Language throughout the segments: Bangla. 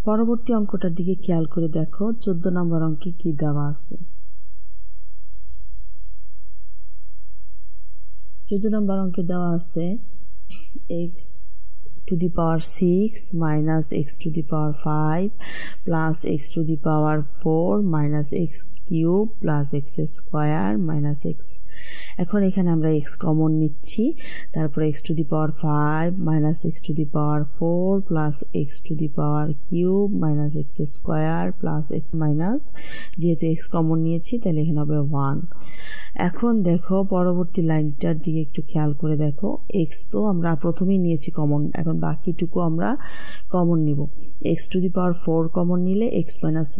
পরবর্তী অঙ্কটার দিকে খেয়াল করে দেখো 14 নম্বর অঙ্কে কি দেওয়া আছে। 14 নম্বর অঙ্কে দেওয়া আছে x to the power 6 minus x to the power 5 plus x to the power 4 minus x cube plus x square minus x। এখন এখানে আমরা x কমন নিচ্ছি, তারপর x to the power 5 minus x to the power 4 plus x to the power cube minus x square plus x minus, যেহেতু x কমন নিয়েছি তাহলে এখানে হবে 1। এখন দেখো পরবর্তী লাইনটার দিকে একটু খেয়াল করে দেখো, x তো আমরা প্রথমেই নিয়েছি কমন, এখন বাকিটুকু আমরা কমন নিব। x to the power 4 common নিলে x minus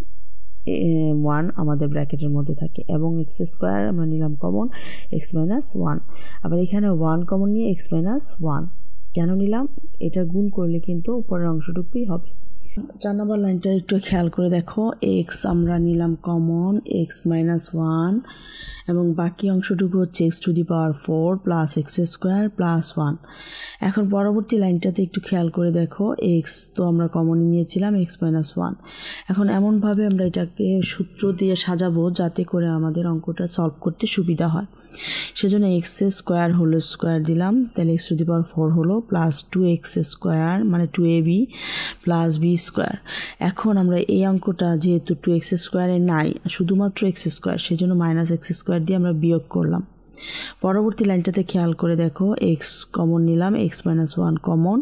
1 আমাদের ব্র্যাকেটের মধ্যে থাকে এবং x স্কয়ার আমরা নিলাম কমন x minus 1। আবার এখানে 1 কমন নিয়ে x minus 1 কেন নিলাম, এটা গুণ করলে কিন্তু উপরের অংশটুকুই হবে। 4 নম্বর লাইনটা একটু খেয়াল করে দেখো, x আমরা নিলাম কমন x minus 1 এবং বাকি অংশটুকু হচ্ছে x to the power 4 plus x square plus 1। এখন পরবর্তী লাইনটাতে একটু খেয়াল করে দেখো, x তো আমরা কমন নিয়েছিলাম x minus 1। এখন এমনভাবে আমরা এটাকে সূত্র দিয়ে সাজাবো যাতে করে আমাদের অঙ্কটা সলভ করতে সুবিধা হয়। সেজন্য x স্কয়ার হোল স্কয়ার দিলাম, তাহলে x to the power 4 হলো প্লাস 2x স্কয়ার মানে 2ab প্লাস b স্কয়ার। এখন আমরা এই অঙ্কটা যেহেতু 2x স্কয়ারে নাই, শুধুমাত্র x স্কয়ার, সেজন্য মাইনাস x স্কয়ার দিয়ে আমরা বিয়োগ করলাম। পরবর্তী লাইনটাতে খেয়াল করে দেখো, x কমন নিলাম x minus 1 কমন,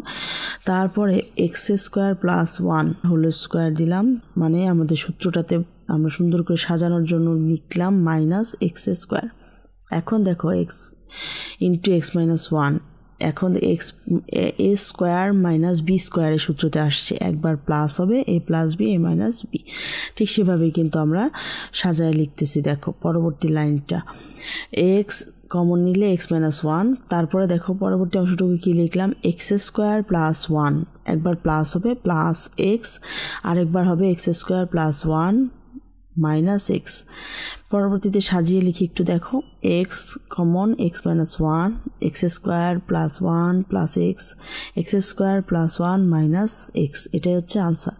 তারপরে x square plus 1 whole square দিলাম, মানে আমাদের সূত্রটাতে আমরা সুন্দর করে সাজানোর জন্য লিখলাম মাইনাস x স্কয়ার। এখন দেখো x ইন্টু x minus 1, এখন x a square minus b স্কয়ারের সূত্রতে আসছে, একবার প্লাস হবে a plus b a minus b। ঠিক সেভাবেই কিন্তু আমরা সাজায় লিখতেছি। দেখো পরবর্তী লাইনটা x কমন নিলে x minus 1, তারপরে দেখো পরবর্তী অংশটুকু কি লিখলাম x স্কয়ার প্লাস 1, একবার প্লাস হবে প্লাস x, আরেকবার হবে x square plus 1 minus x। পরবর্তীতে সাজিয়ে লিখি একটু দেখো, x common x minus 1 x square plus 1 plus x square plus 1 minus x, এটাই হচ্ছে আনসার।